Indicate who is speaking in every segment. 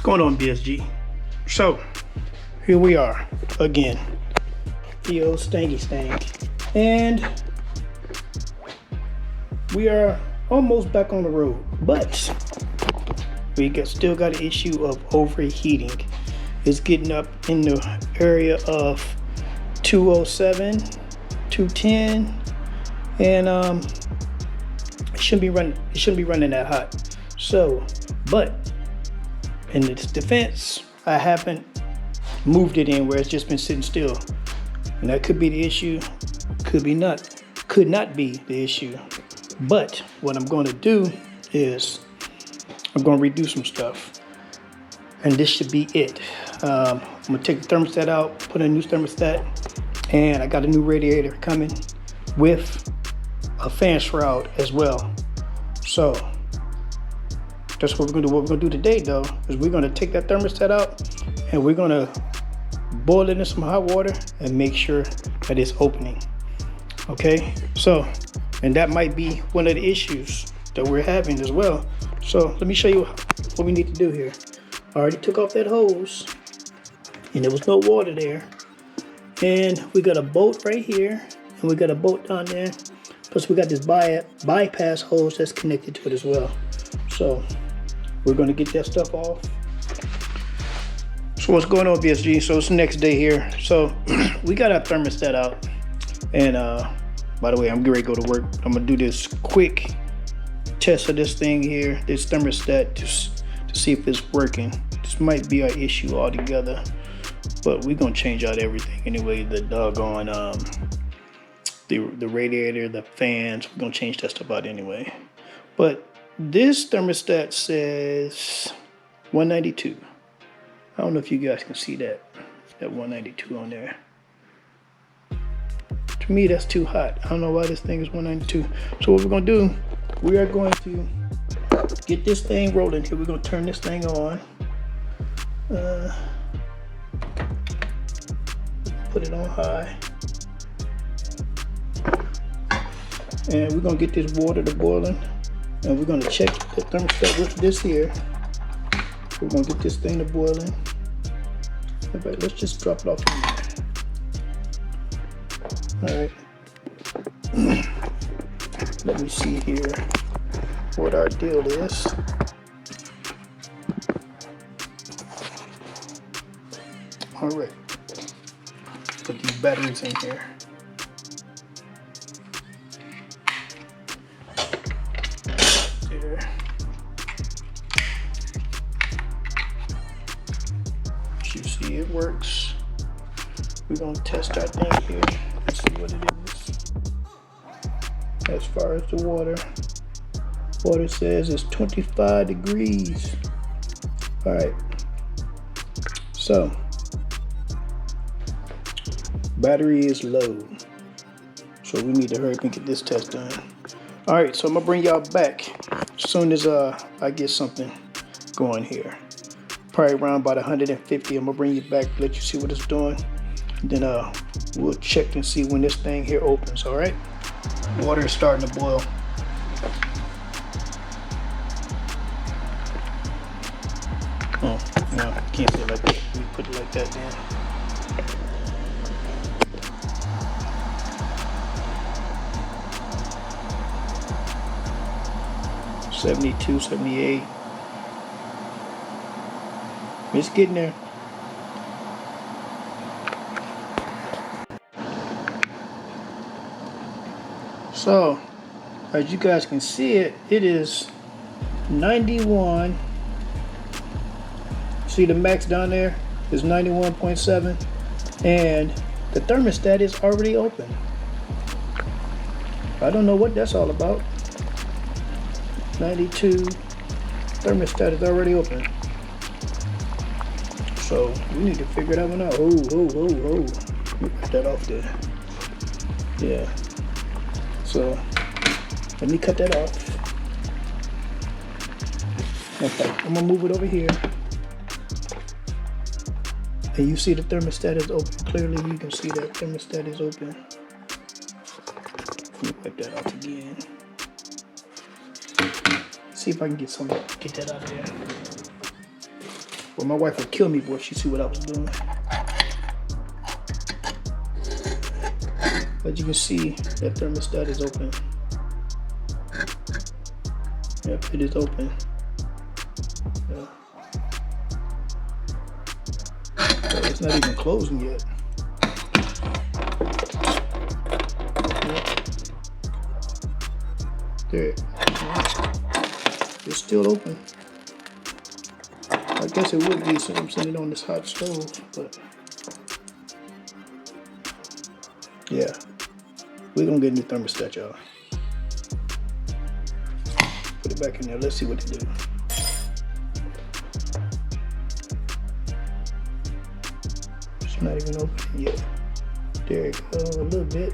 Speaker 1: What's going on, BSG? So, here we are again. The old stanky stank. And we are almost back on the road. But still got an issue of overheating. It's getting up in the area of 207, 210, and it shouldn't be running that hot. So, but in its defense, I haven't moved it in where it's just been sitting still. And that could be the issue, could not be the issue. But what I'm going to do is I'm going to redo some stuff. And this should be it. I'm going to take the thermostat out, put in a new thermostat, and I got a new radiator coming with a fan shroud as well. So that's what we're going to do. What we're going to do today, though, is we're going to take that thermostat out and we're going to boil it in some hot water and make sure that it's opening. Okay? So, and that might be one of the issues that we're having as well. So let me show you what we need to do here. I already took off that hose and there was no water there. And we got a bolt right here and we got a bolt down there. Plus we got this bypass hose that's connected to it as well. So we're gonna get that stuff off. So what's going on, BSG? So it's the next day here. So we got our thermostat out. And by the way, I'm getting ready to go to work. I'm gonna do this quick test of this thing here, this thermostat, to see if it's working. This might be our issue altogether, but we're gonna change out everything anyway. The doggone the radiator, the fans, we're gonna change that stuff out anyway. But this thermostat says 192. I don't know if you guys can see that 192 on there. To me, that's too hot. I don't know why this thing is 192. So what we're gonna do, we are going to get this thing rolling here. We're gonna turn this thing on. Put it on high. And we're gonna get this water to boiling. And we're gonna check the thermostat with this here. We're gonna get this thing to boiling. Okay, let's just drop it off in there. All right. Let me see here what our deal is. All right. Put these batteries in here. There. You see it works. We're gonna test our thing here and see what it is. As far as the water says it's 25 degrees. All right. So battery is low. So we need to hurry up and get this test done. All right, so I'm gonna bring y'all back as soon as I get something going here. Probably around about 150. I'm gonna bring you back, let you see what it's doing. And then we'll check and see when this thing here opens, all right? Water is starting to boil. Oh, no, can't say it like that. We put it like that then. $72, $78. It's getting there. So, as you guys can see it is 91. See the max down there is 91.7, and the thermostat is already open. I don't know what that's all about. 92, thermostat is already open. So we need to figure that one out. Oh. Let me put that off there. Yeah. So let me cut that off. Okay, I'm gonna move it over here. And you see the thermostat is open. Clearly you can see that thermostat is open. Let me wipe that off again. See if I can get that out of there. Well, my wife would kill me, boy, if she see what I was doing. But you can see that thermostat is open. Yep, it is open. Yeah. But it's not even closing yet. Yep. There. It's still open. I guess it would be since I'm sitting on this hot stove, but yeah, we're gonna get a new thermostat, y'all. Put it back in there. Let's see what it do. It's not even open yet. There it goes, a little bit.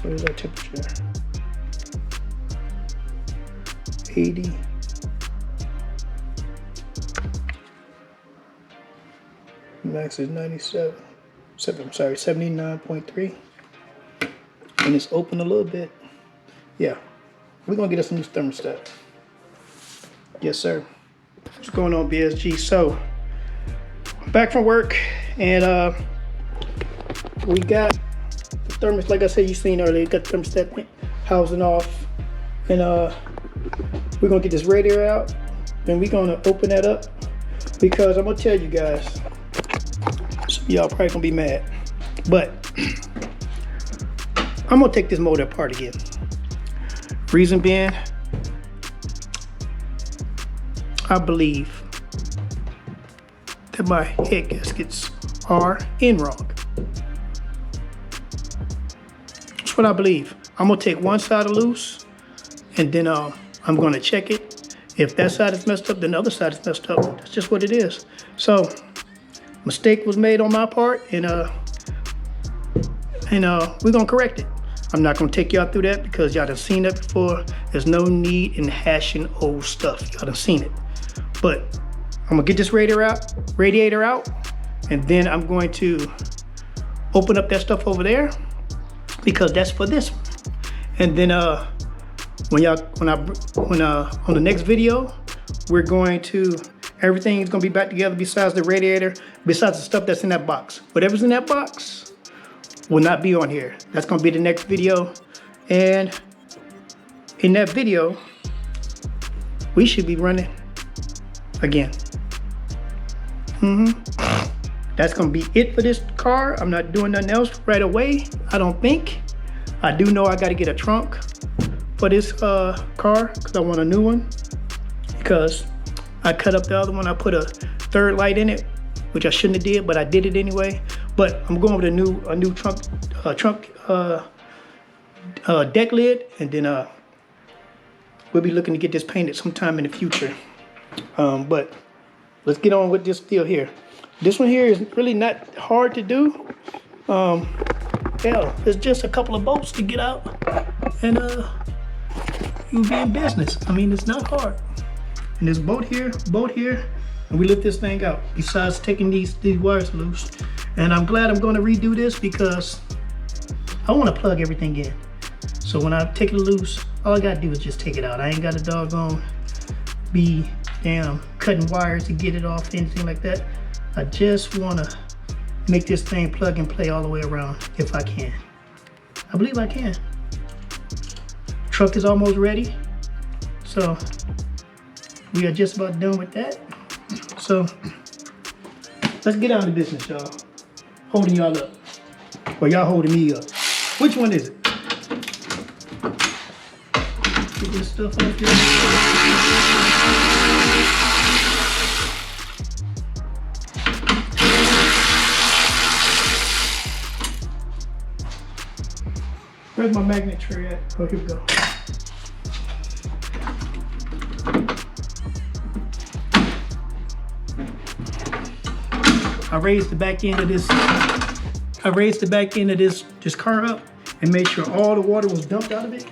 Speaker 1: What is our temperature? 80. Max is 97. I'm sorry, 79.3. And it's open a little bit. Yeah, we're gonna get us a new thermostat. Yes, sir. What's going on, BSG? So, I'm back from work, and we got the thermostat. Like I said, you seen earlier, got the thermostat housing off, and we're gonna get this radiator out, and we're gonna open that up because I'm gonna tell you guys, some of y'all probably gonna be mad, but I'm gonna take this motor apart again. Reason being, I believe that my head gaskets are in wrong. That's what I believe. I'm gonna take one side loose, and then I'm gonna check it. If that side is messed up, then the other side is messed up. That's just what it is. So, mistake was made on my part, and we're gonna correct it. I'm not gonna take y'all through that because y'all done seen that before. There's no need in hashing old stuff. Y'all done seen it. But I'm gonna get this radiator out, and then I'm going to open up that stuff over there because that's for this one. And then when on the next video, we're going to, everything is gonna be back together besides the radiator, besides the stuff that's in that box. Whatever's in that box will not be on here. That's gonna be the next video. And in that video, we should be running again. That's gonna be it for this car. I'm not doing nothing else right away, I don't think. I do know I gotta get a trunk for this car because I want a new one, because I cut up the other one. I put a third light in it, which I shouldn't have did, but I did it anyway. But I'm going with a new trunk deck lid, and then we'll be looking to get this painted sometime in the future. But let's get on with this deal here. This one here is really not hard to do. Hell, it's just a couple of bolts to get out, and you'll be in business. I mean, it's not hard. And there's bolt here, and we lift this thing out. Besides taking these wires loose, and I'm glad I'm going to redo this because I want to plug everything in. So when I take it loose, all I gotta do is just take it out. I ain't got a doggone be cutting wires to get it off, anything like that. I just wanna make this thing plug and play all the way around if I can. I believe I can. Truck is almost ready. So we are just about done with that. So let's get on to business, y'all. Holding y'all up. Or y'all holding me up. Which one is it? Get this stuff up here. Where's my magnet tray at? Oh, here we go. I raised the back end of this. This car up and made sure all the water was dumped out of it,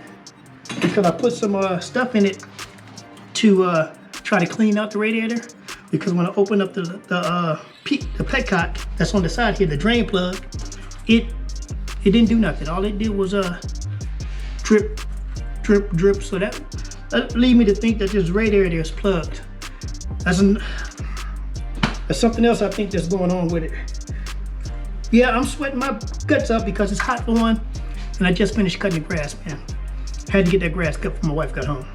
Speaker 1: because I put some stuff in it to try to clean out the radiator. Because when I open up the petcock that's on the side here, the drain plug, it didn't do nothing. All it did was drip, drip, drip. So that That lead me to think that this radiator is plugged. That's something else I think that's going on with it. Yeah, I'm sweating my guts out because it's hot for one, and I just finished cutting the grass, man. Had to get that grass cut before my wife got home.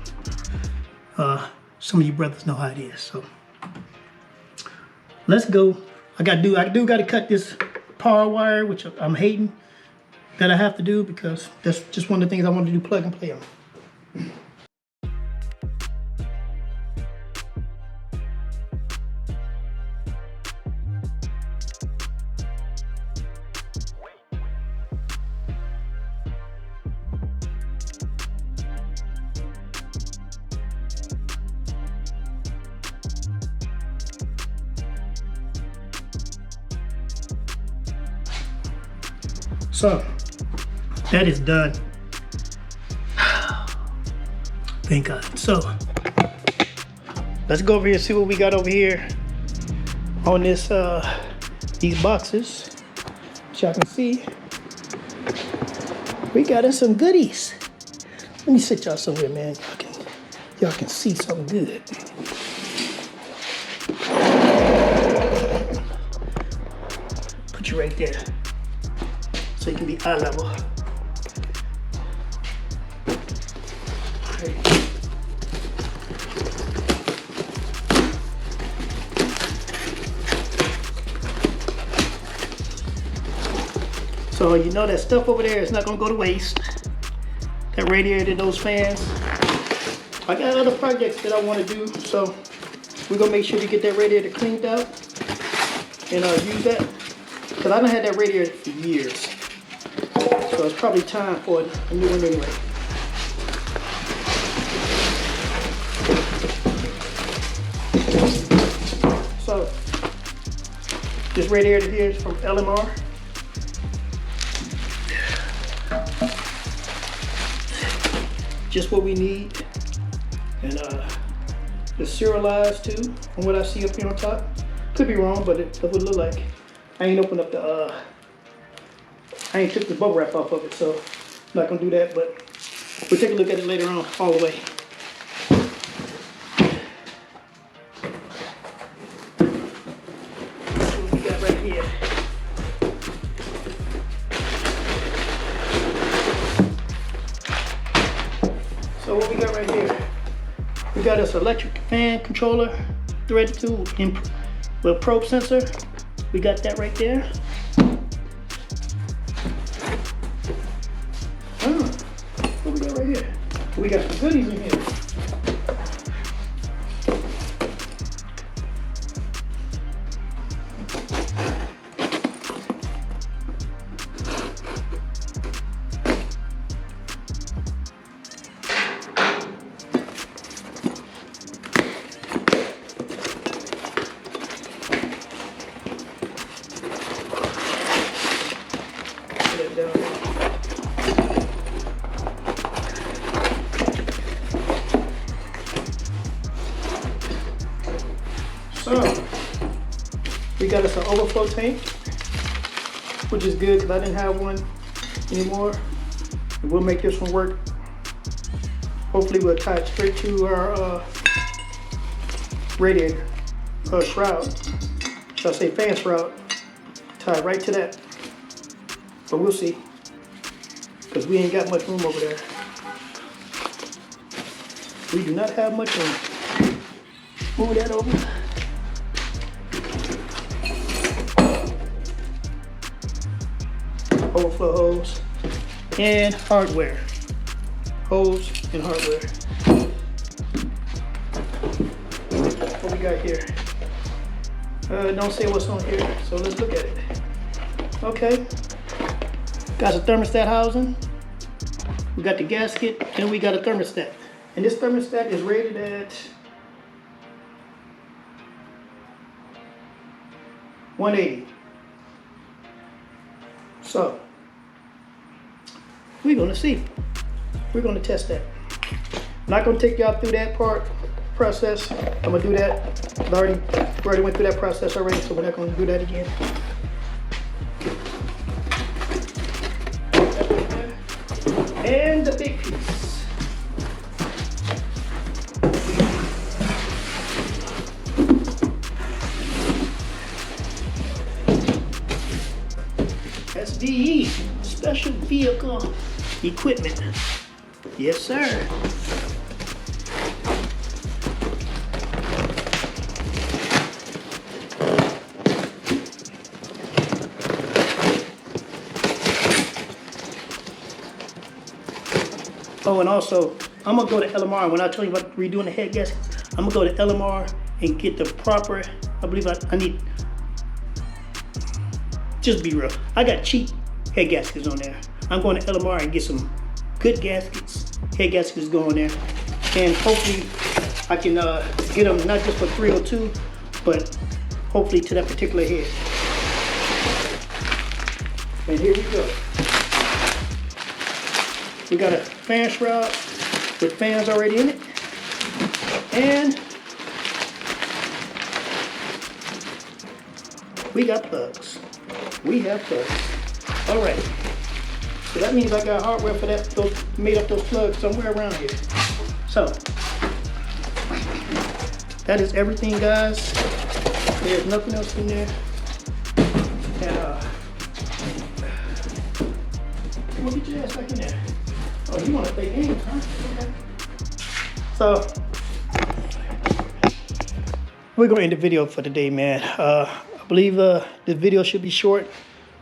Speaker 1: Some of you brothers know how it is, so. Let's go. I do gotta cut this power wire, which I'm hating that I have to do because that's just one of the things I want to do, plug and play on. So, that is done. Thank God. So, let's go over here and see what we got over here on this, these boxes. As y'all can see, we got in some goodies. Let me sit y'all somewhere, man. Y'all can see something good. Put you right there. So you can be eye level. Right. So you know that stuff over there is not gonna go to waste. That radiator, those fans. I got other projects that I want to do, so we're gonna make sure to get that radiator cleaned out and use that. Cause I done had that radiator for years. So it's probably time for a new one anyway. So this radiator here is from LMR. Just what we need. And it's serialized too, from what I see up here on top. Could be wrong, but that's what it look like. I ain't opened up the I ain't took the bubble wrap off of it, so I'm not gonna do that, but we'll take a look at it later on, all the way. What we got right here. So what we got right here, we got this electric fan controller threaded to with probe sensor. We got that right there. What we got right here? We got some goodies in here. Put it down there. So, we got us an overflow tank, which is good because I didn't have one anymore. And we'll make this one work. Hopefully we'll tie it straight to our radiator, shroud. Should I say fan shroud? Tie it right to that. But we'll see, because we ain't got much room over there. We do not have much room. Move that over. Overflow hose and hardware. Hose and hardware. What we got here? Don't say what's on here, so let's look at it. Okay. Got a thermostat housing. We got the gasket, and we got a thermostat. And this thermostat is rated at 180. So, we're gonna see. We're gonna test that. I'm not gonna take y'all through that process. I'm gonna do that. I already went through that process already, so we're not gonna do that again. And the big piece. vehicle equipment. Yes, sir. Oh, and also, I'm gonna go to LMR. When I tell you about redoing the head gaskets, I'm gonna go to LMR and get the proper, I believe I need, just be real. I got cheap head gaskets on there. I'm going to LMR and get some good gaskets, head gaskets going there. And hopefully I can get them not just for 302, but hopefully to that particular head. And here we go. We got a fan shroud with fans already in it. And we got plugs. We have plugs. All right. So that means I got hardware for that, made up those plugs somewhere around here. So that is everything, guys. There's nothing else in there. And we'll get your ass back in there. Oh, you want to play games, huh? Okay. So we're gonna end the video for today, man. I believe the video should be short.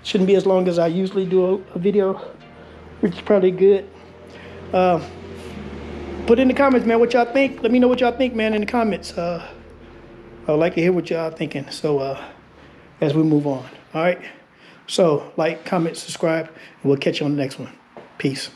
Speaker 1: Shouldn't be as long as I usually do a video, which is probably good. Put in the comments, man, what y'all think. Let me know what y'all think, man, in the comments. I would like to hear what y'all thinking. So as we move on, all right? So like, comment, subscribe, and we'll catch you on the next one. Peace.